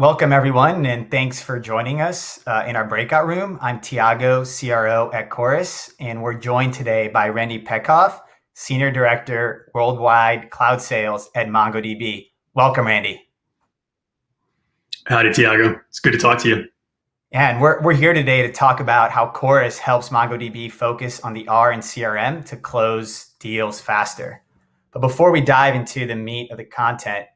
Welcome, everyone, and thanks for joining us in our breakout room. I'm Tiago, CRO at Chorus, and we're joined today by Randy Pekoff, Senior Director, Worldwide Cloud Sales at MongoDB. Welcome, Randy. Howdy, Tiago. It's good to talk to you. And we're here today to talk about how Chorus helps MongoDB focus on the R and CRM to close deals faster. But before we dive into the meat of the content,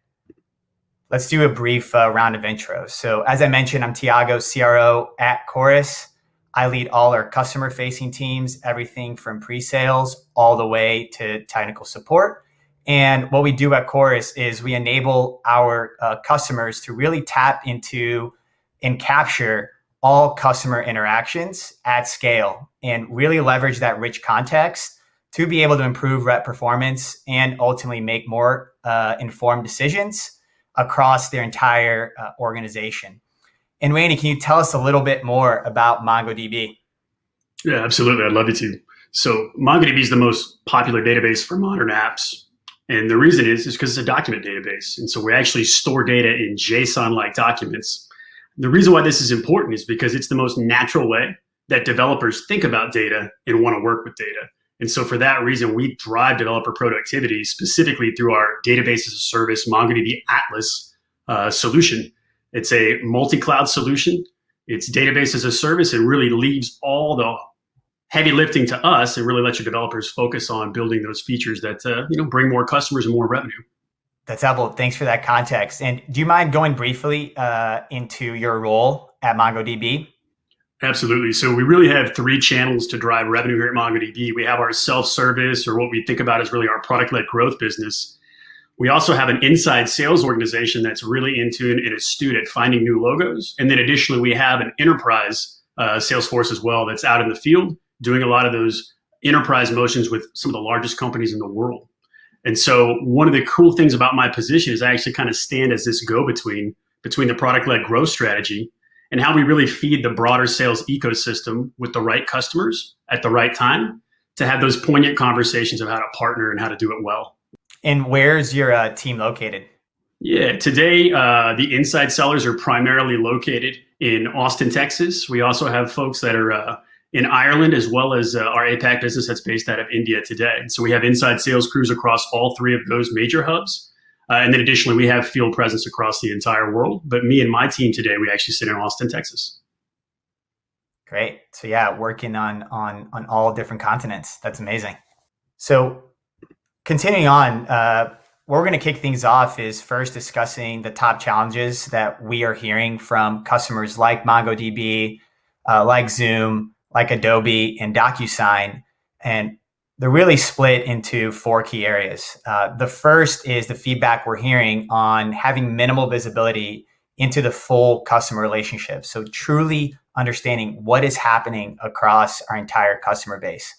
let's do a brief round of intros. So as I mentioned, I'm Tiago, CRO at Chorus. I lead all our customer-facing teams, everything from pre-sales all the way to technical support. And what we do at Chorus is we enable our customers to really tap into and capture all customer interactions at scale and really leverage that rich context to be able to improve rep performance and ultimately make more informed decisions across their entire organization. And Randy, can you tell us a little bit more about MongoDB? Yeah, absolutely. I'd love you to. So MongoDB is the most popular database for modern apps. And the reason is because it's a document database. And so we actually store data in JSON-like documents. The reason why this is important is because it's the most natural way that developers think about data and want to work with data. And so for that reason, we drive developer productivity specifically through our database as a service, MongoDB Atlas solution. It's a multi-cloud solution. It's database as a service. It really leaves all the heavy lifting to us and really lets your developers focus on building those features that bring more customers and more revenue. That's helpful. Thanks for that context. And do you mind going briefly into your role at MongoDB? Absolutely. So we really have three channels to drive revenue here at MongoDB. We have our self-service, or what we think about as really our product-led growth business. We also have an inside sales organization that's really in tune and astute at finding new logos. And then additionally, we have an enterprise sales force as well that's out in the field doing a lot of those enterprise motions with some of the largest companies in the world. And so one of the cool things about my position is I actually kind of stand as this go-between between the product-led growth strategy and how we really feed the broader sales ecosystem with the right customers at the right time to have those poignant conversations of how to partner and how to do it well. And where's your team located? Yeah, today the inside sellers are primarily located in Austin, Texas. We also have folks that are in Ireland, as well as our APAC business that's based out of India today. So we have inside sales crews across all three of those major hubs. And then additionally, we have field presence across the entire world. But me and my team today, we actually sit in Austin, Texas. Great. So yeah, working on all different continents. That's amazing. So continuing on, where we're going to kick things off is first discussing the top challenges that we are hearing from customers like MongoDB, like Zoom, like Adobe, and DocuSign. And they're really split into four key areas. The first is the feedback we're hearing on having minimal visibility into the full customer relationship. So truly understanding what is happening across our entire customer base.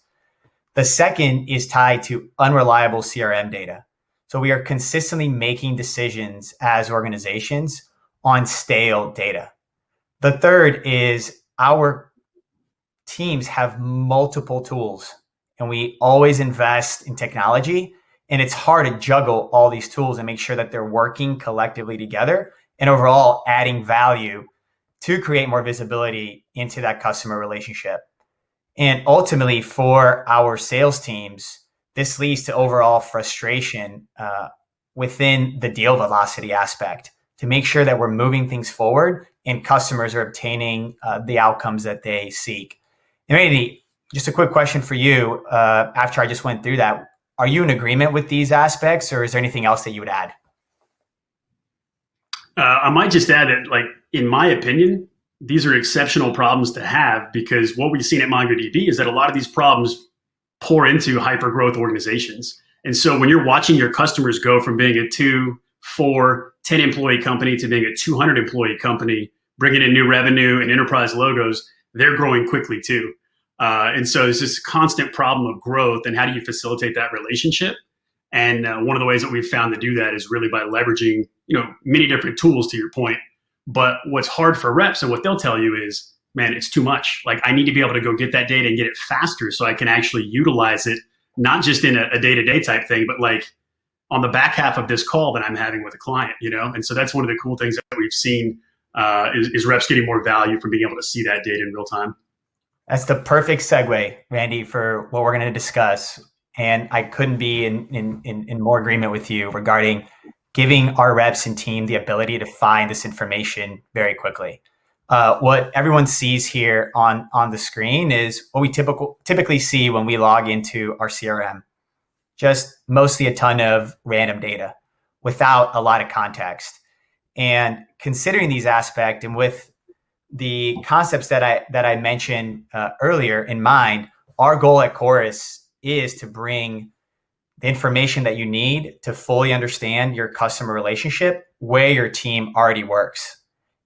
The second is tied to unreliable CRM data. So we are consistently making decisions as organizations on stale data. The third is our teams have multiple tools and we always invest in technology, and it's hard to juggle all these tools and make sure that they're working collectively together and overall adding value to create more visibility into that customer relationship. And ultimately for our sales teams, this leads to overall frustration within the deal velocity aspect to make sure that we're moving things forward and customers are obtaining the outcomes that they seek. And Randy, just a quick question for you. After I just went through that, are you in agreement with these aspects, or is there anything else that you would add? I might just add that, like, in my opinion, these are exceptional problems to have, because what we've seen at MongoDB is that a lot of these problems pour into hyper-growth organizations. And so when you're watching your customers go from being a 2, 4, 10 employee company to being a 200 employee company, bringing in new revenue and enterprise logos, they're growing quickly too. And so there's this constant problem of growth, and how do you facilitate that relationship? And one of the ways that we've found to do that is really by leveraging, many different tools, to your point. But what's hard for reps, and what they'll tell you is, man, it's too much. Like, I need to be able to go get that data and get it faster so I can actually utilize it, not just in a day-to-day type thing, but like on the back half of this call that I'm having with a client, And so that's one of the cool things that we've seen is reps getting more value from being able to see that data in real time. That's the perfect segue, Randy, for what we're going to discuss. And I couldn't be in more agreement with you regarding giving our reps and team the ability to find this information very quickly. What everyone sees here on the screen is what we typically see when we log into our CRM. Just mostly a ton of random data without a lot of context. And considering these aspects and with the concepts that I mentioned earlier in mind, our goal at Chorus is to bring the information that you need to fully understand your customer relationship where your team already works.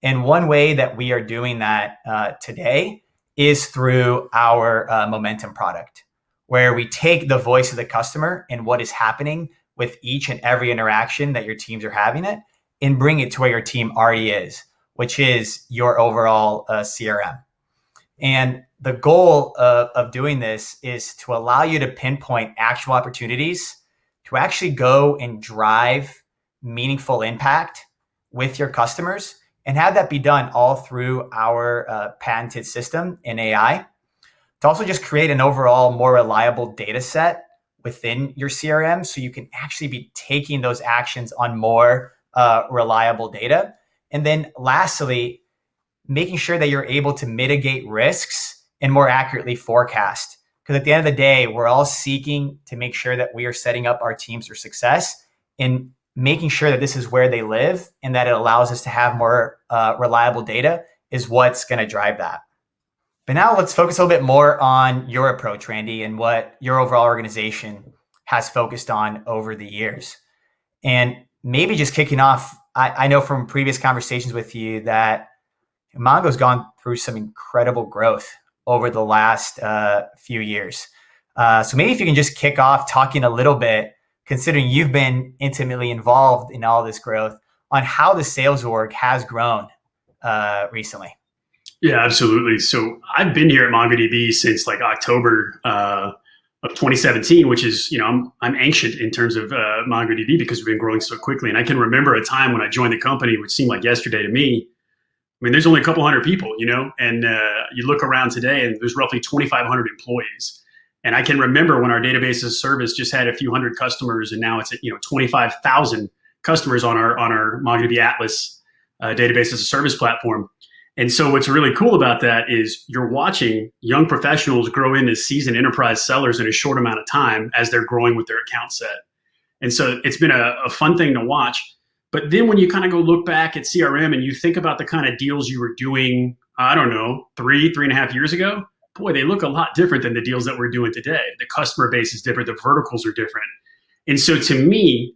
And one way that we are doing that today is through our Momentum product, where we take the voice of the customer and what is happening with each and every interaction that your teams are having it and bring it to where your team already is, which is your overall CRM. And the goal of doing this is to allow you to pinpoint actual opportunities to actually go and drive meaningful impact with your customers and have that be done all through our patented system in AI. To also just create an overall more reliable data set within your CRM so you can actually be taking those actions on more reliable data. And then lastly, making sure that you're able to mitigate risks and more accurately forecast. Because at the end of the day, we're all seeking to make sure that we are setting up our teams for success and making sure that this is where they live and that it allows us to have more reliable data is what's going to drive that. But now let's focus a little bit more on your approach, Randy, and what your overall organization has focused on over the years. And maybe just kicking off, I know from previous conversations with you that Mongo's gone through some incredible growth over the last few years. So maybe if you can just kick off talking a little bit, considering you've been intimately involved in all this growth, on how the sales org has grown recently. Yeah, absolutely. So I've been here at MongoDB since like October of 2017, which is, I'm ancient in terms of MongoDB because we've been growing so quickly. And I can remember a time when I joined the company, which seemed like yesterday to me. I mean, there's only a couple hundred people, and you look around today and there's roughly 2,500 employees. And I can remember when our database as a service just had a few hundred customers, and now it's at 25,000 customers on our MongoDB Atlas database as a service platform. And so what's really cool about that is you're watching young professionals grow into seasoned enterprise sellers in a short amount of time as they're growing with their account set. And so it's been a fun thing to watch. But then when you kind of go look back at CRM and you think about the kind of deals you were doing, I don't know, 3.5 years ago, boy, they look a lot different than the deals that we're doing today. The customer base is different. The verticals are different. And so to me,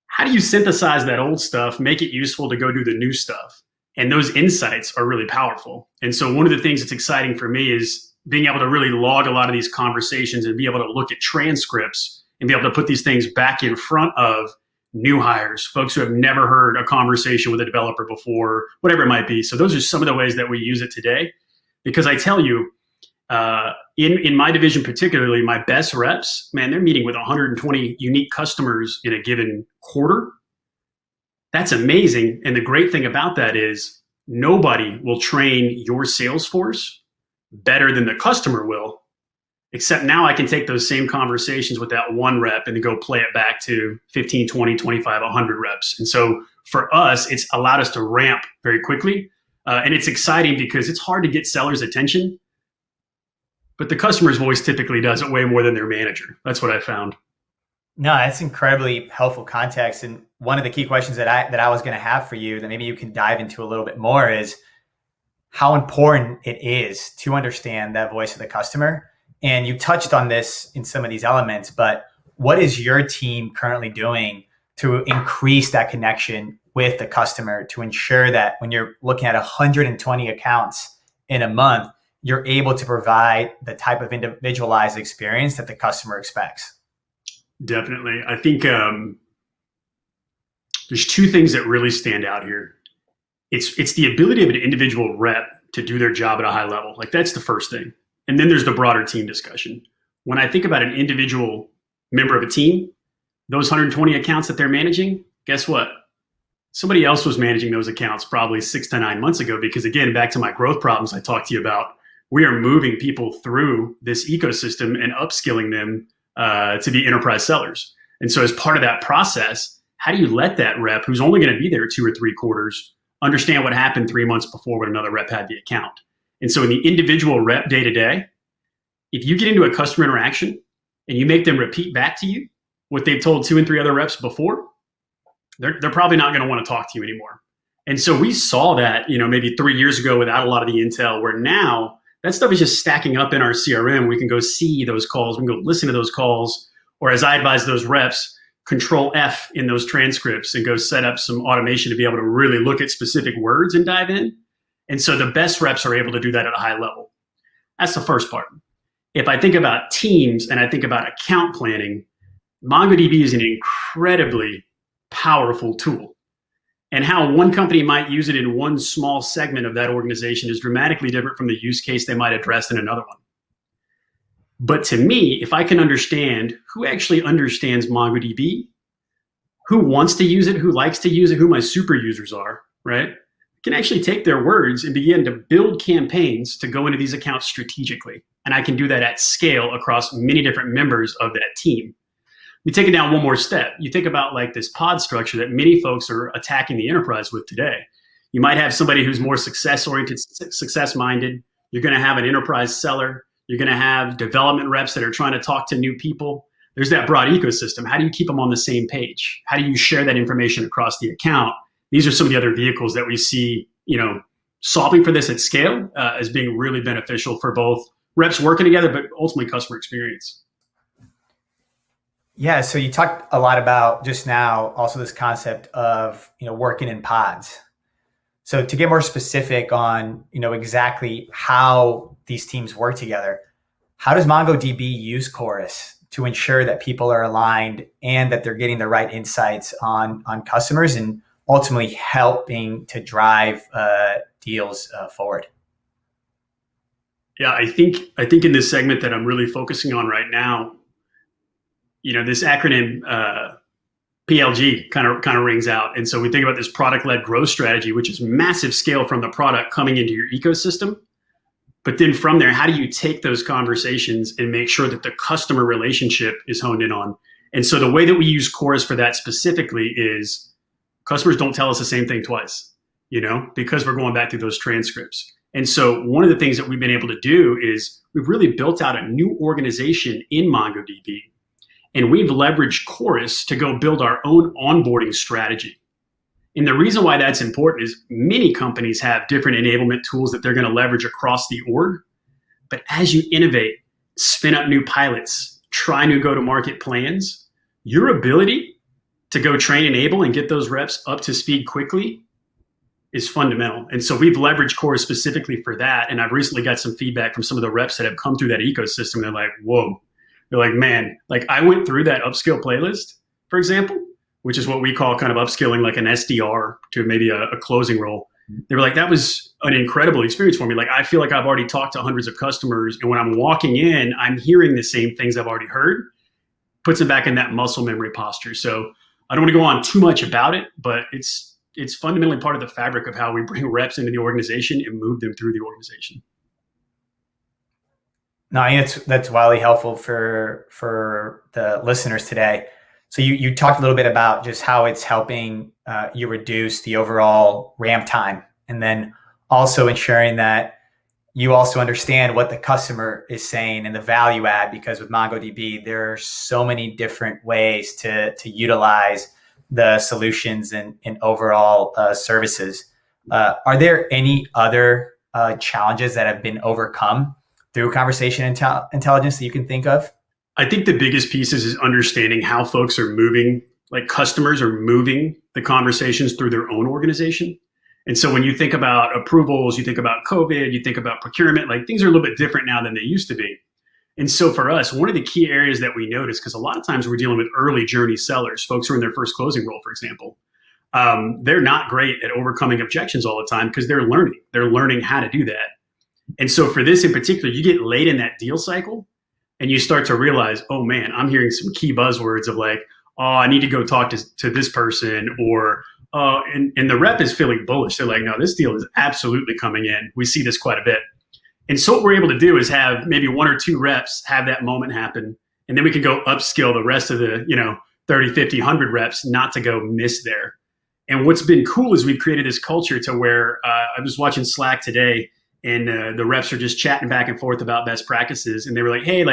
how do you synthesize that old stuff, make it useful to go do the new stuff? And those insights are really powerful. And so one of the things that's exciting for me is being able to really log a lot of these conversations and be able to look at transcripts and be able to put these things back in front of new hires, folks who have never heard a conversation with a developer before, whatever it might be. So those are some of the ways that we use it today. Because I tell you, in my division particularly, my best reps, man, they're meeting with 120 unique customers in a given quarter. That's amazing. And the great thing about that is nobody will train your sales force better than the customer will, except now I can take those same conversations with that one rep and then go play it back to 15, 20, 25, 100 reps. And so for us, it's allowed us to ramp very quickly. And it's exciting because it's hard to get sellers' attention, but the customer's voice typically does it way more than their manager. That's what I found. No, that's incredibly helpful context. And one of the key questions that I was going to have for you that maybe you can dive into a little bit more is how important it is to understand that voice of the customer. And you touched on this in some of these elements, but what is your team currently doing to increase that connection with the customer to ensure that when you're looking at 120 accounts in a month, you're able to provide the type of individualized experience that the customer expects? Definitely. I think there's two things that really stand out here. It's the ability of an individual rep to do their job at a high level. Like that's the first thing. And then there's the broader team discussion. When I think about an individual member of a team, those 120 accounts that they're managing, guess what? Somebody else was managing those accounts probably 6 to 9 months ago, because again, back to my growth problems I talked to you about, we are moving people through this ecosystem and upskilling them to be enterprise sellers. And so as part of that process, how do you let that rep who's only going to be there 2 or 3 quarters understand what happened 3 months before when another rep had the account? And so in the individual rep day to day, if you get into a customer interaction and you make them repeat back to you what they've told 2 and 3 other reps before, they're probably not going to want to talk to you anymore. And so we saw that, maybe 3 years ago without a lot of the intel, where now that stuff is just stacking up in our CRM. We can go see those calls. We can go listen to those calls. Or as I advise those reps, Control F in those transcripts and go set up some automation to be able to really look at specific words and dive in. And so the best reps are able to do that at a high level. That's the first part. If I think about teams and I think about account planning, MongoDB is an incredibly powerful tool. And how one company might use it in one small segment of that organization is dramatically different from the use case they might address in another one. But to me, if I can understand who actually understands MongoDB, who wants to use it, who likes to use it, who my super users are, right? I can actually take their words and begin to build campaigns to go into these accounts strategically. And I can do that at scale across many different members of that team. We take it down one more step. You think about like this pod structure that many folks are attacking the enterprise with today. You might have somebody who's more success-oriented, success-minded. You're going to have an enterprise seller. You're going to have development reps that are trying to talk to new people. There's that broad ecosystem. How do you keep them on the same page? How do you share that information across the account? These are some of the other vehicles that we see, solving for this at scale as being really beneficial for both reps working together, but ultimately customer experience. Yeah, so you talked a lot about just now also this concept of working in pods. So to get more specific on exactly how these teams work together, how does MongoDB use Chorus to ensure that people are aligned and that they're getting the right insights on customers and ultimately helping to drive deals forward? Yeah, I think in this segment that I'm really focusing on right now, this acronym PLG kind of rings out. And so we think about this product-led growth strategy, which is massive scale from the product coming into your ecosystem. But then from there, how do you take those conversations and make sure that the customer relationship is honed in on? And so the way that we use Chorus for that specifically is customers don't tell us the same thing twice, because we're going back through those transcripts. And so one of the things that we've been able to do is we've really built out a new organization in MongoDB. And we've leveraged Chorus to go build our own onboarding strategy. And the reason why that's important is many companies have different enablement tools that they're going to leverage across the org. But as you innovate, spin up new pilots, try new go-to-market plans, your ability to go train, enable, and get those reps up to speed quickly is fundamental. And so we've leveraged Chorus specifically for that. And I've recently got some feedback from some of the reps that have come through that ecosystem. They're like, whoa. They're like, man, like I went through that upskill playlist, for example, which is what we call kind of upskilling like an SDR to maybe a closing role. They were like, that was an incredible experience for me. Like, I feel like I've already talked to hundreds of customers. And when I'm walking in, I'm hearing the same things I've already heard, puts them back in that muscle memory posture. So I don't want to go on too much about it, but it's fundamentally part of the fabric of how we bring reps into the organization and move them through the organization. No, I think that's wildly helpful for the listeners today. So you talked a little bit about just how it's helping you reduce the overall ramp time, and then also ensuring that you also understand what the customer is saying and the value add, because with MongoDB, there are so many different ways to utilize the solutions and overall services. Are there any other challenges that have been overcome through conversation intelligence that you can think of? I think the biggest piece is understanding how folks are moving, like customers are moving the conversations through their own organization. And so when you think about approvals, you think about COVID, you think about procurement, like things are a little bit different now than they used to be. And so for us, one of the key areas that we notice, because a lot of times we're dealing with early journey sellers, folks who are in their first closing role, for example, they're not great at overcoming objections all the time because they're learning. They're learning how to do that. And so for this in particular, you get late in that deal cycle and you start to realize, oh man, I'm hearing some key buzzwords of like, oh, I need to go talk to this person, or, And the rep is feeling bullish. They're like, no, this deal is absolutely coming in. We see this quite a bit. And so what we're able to do is have maybe 1 or 2 reps have that moment happen. And then we can go upskill the rest of the, 30, 50, 100 reps not to go miss there. And what's been cool is we've created this culture to where I was watching Slack today, and the reps are just chatting back and forth about best practices. And they were like, hey,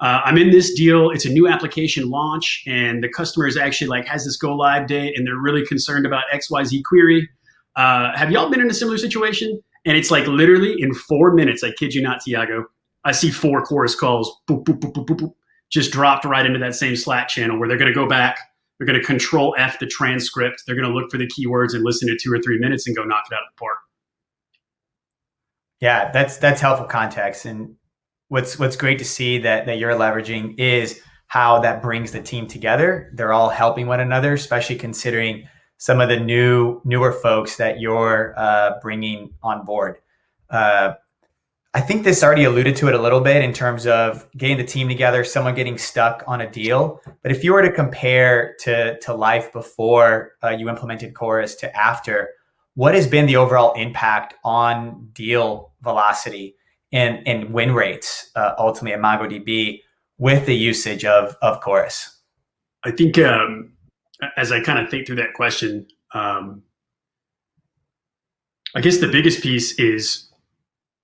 I'm in this deal. It's a new application launch, and the customer is actually has this go live date, and they're really concerned about XYZ query. Have y'all been in a similar situation? And it's literally in 4 minutes, I kid you not, Tiago, I see 4 chorus calls, boop, boop, boop, boop, boop, boop, just dropped right into that same Slack channel where they're going to go back. They're going to control F the transcript. They're going to look for the keywords and listen to 2 or 3 minutes and go knock it out of the park. Yeah, that's helpful context. And what's great to see that you're leveraging is how that brings the team together. They're all helping one another, especially considering some of the newer folks that you're bringing on board. I think this already alluded to it a little bit in terms of getting the team together, someone getting stuck on a deal. But if you were to compare to life before you implemented Chorus to after, what has been the overall impact on deal velocity and win rates ultimately at MongoDB with the usage of Chorus? I think as I kind of think through that question, I guess the biggest piece is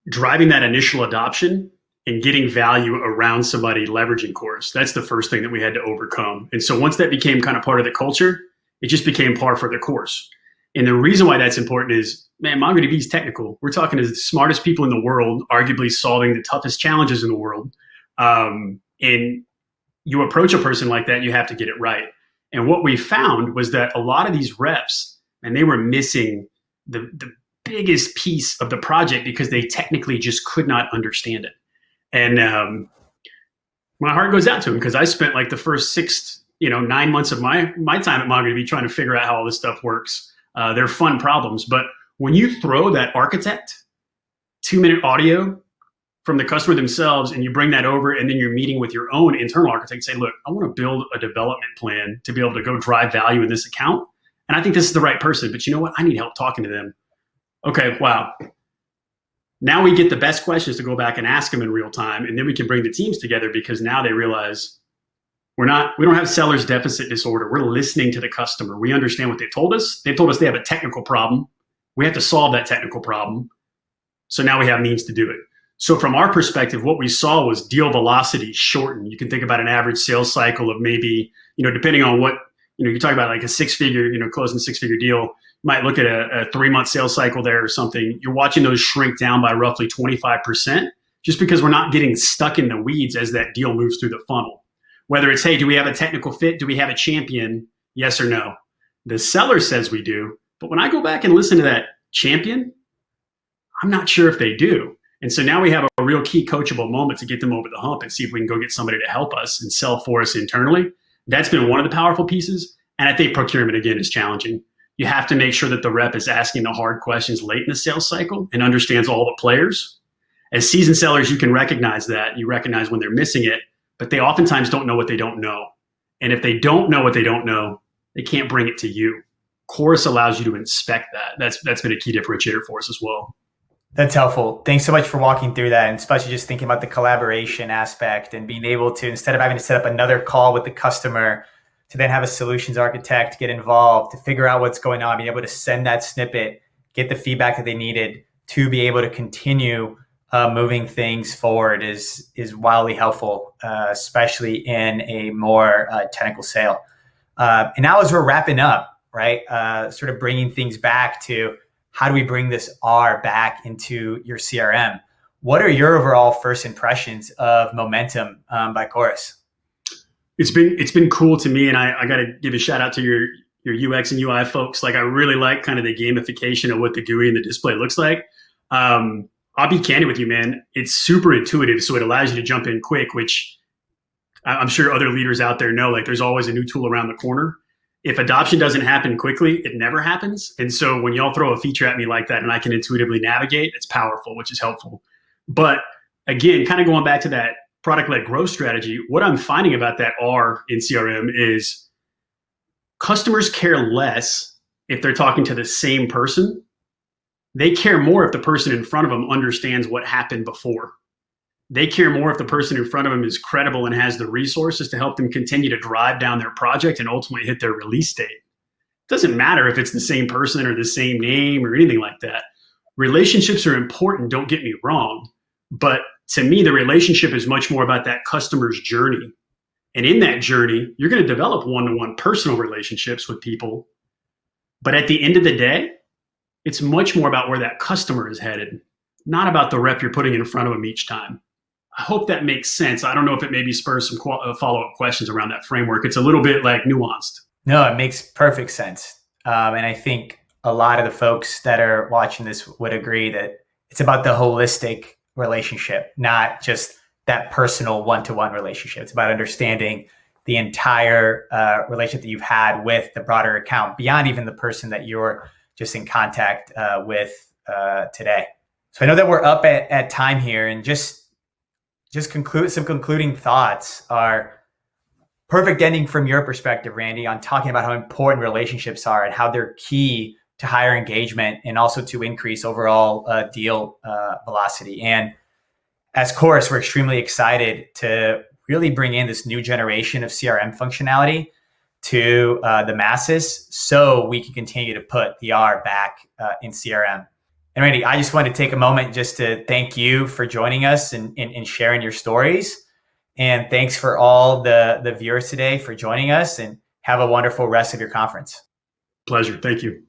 driving that initial adoption and getting value around somebody leveraging Chorus. That's the first thing that we had to overcome. And so once that became kind of part of the culture, it just became par for the course. And the reason why that's important is, man, MongoDB is technical. We're talking to the smartest people in the world, arguably solving the toughest challenges in the world. And you approach a person like that, you have to get it right. And what we found was that a lot of these reps, and they were missing the biggest piece of the project because they technically just could not understand it. And my heart goes out to them because I spent the first 9 months of my time at MongoDB trying to figure out how all this stuff works. They're fun problems. But when you throw that architect 2-minute audio from the customer themselves and you bring that over and then you're meeting with your own internal architect, say, look, I want to build a development plan to be able to go drive value in this account. And I think this is the right person, but you know what? I need help talking to them. Okay, wow. Now we get the best questions to go back and ask them in real time. And then we can bring the teams together because now they realize we don't have seller's deficit disorder. We're listening to the customer. We understand what they told us. They told us they have a technical problem. We have to solve that technical problem. So now we have means to do it. So from our perspective, what we saw was deal velocity shorten. You can think about an average sales cycle of maybe, depending on what, you talk about a 6-figure, closing a 6-figure deal, you might look at a 3-month sales cycle there or something. You're watching those shrink down by roughly 25% just because we're not getting stuck in the weeds as that deal moves through the funnel. Whether it's, hey, do we have a technical fit? Do we have a champion? Yes or no? The seller says we do. But when I go back and listen to that champion, I'm not sure if they do. And so now we have a real key coachable moment to get them over the hump and see if we can go get somebody to help us and sell for us internally. That's been one of the powerful pieces. And I think procurement, again, is challenging. You have to make sure that the rep is asking the hard questions late in the sales cycle and understands all the players. As seasoned sellers, you can recognize that. You recognize when they're missing it, but they oftentimes don't know what they don't know. And if they don't know what they don't know, they can't bring it to you. Chorus allows you to inspect that. That's been a key differentiator for us as well. That's helpful. Thanks so much for walking through that, and especially just thinking about the collaboration aspect and being able to, instead of having to set up another call with the customer, to then have a solutions architect get involved to figure out what's going on, being able to send that snippet, get the feedback that they needed to be able to continue moving things forward is wildly helpful, especially in a more technical sale. And now as we're wrapping up, right, sort of bringing things back to how do we bring this R back into your CRM? What are your overall first impressions of Momentum by Chorus? It's been cool to me, and I got to give a shout out to your UX and UI folks. I really like kind of the gamification of what the GUI and the display looks like. I'll be candid with you, man. It's super intuitive, so it allows you to jump in quick, which I'm sure other leaders out there know. There's always a new tool around the corner. If adoption doesn't happen quickly, it never happens. And so when y'all throw a feature at me like that and I can intuitively navigate, it's powerful, which is helpful. But again, kind of going back to that product-led growth strategy, what I'm finding about that R in CRM is customers care less if they're talking to the same person, they care more if the person in front of them understands what happened before. They care more if the person in front of them is credible and has the resources to help them continue to drive down their project and ultimately hit their release date. It doesn't matter if it's the same person or the same name or anything like that. Relationships are important, don't get me wrong. But to me, the relationship is much more about that customer's journey. And in that journey, you're going to develop one-to-one personal relationships with people. But at the end of the day, it's much more about where that customer is headed, not about the rep you're putting in front of them each time. I hope that makes sense. I don't know if it maybe spurs some follow-up questions around that framework. It's a little bit like nuanced. No, it makes perfect sense. And I think a lot of the folks that are watching this would agree that it's about the holistic relationship, not just that personal one-to-one relationship. It's about understanding the entire relationship that you've had with the broader account beyond even the person that you're just in contact with today. So I know that we're up at time here, and just conclude some concluding thoughts are perfect ending from your perspective, Randy, on talking about how important relationships are and how they're key to higher engagement and also to increase overall deal velocity. And as Chorus, we're extremely excited to really bring in this new generation of CRM functionality to the masses so we can continue to put the R back in CRM. And Randy, I just want to take a moment just to thank you for joining us and sharing your stories. And thanks for all the viewers today for joining us, and have a wonderful rest of your conference. Pleasure. Thank you.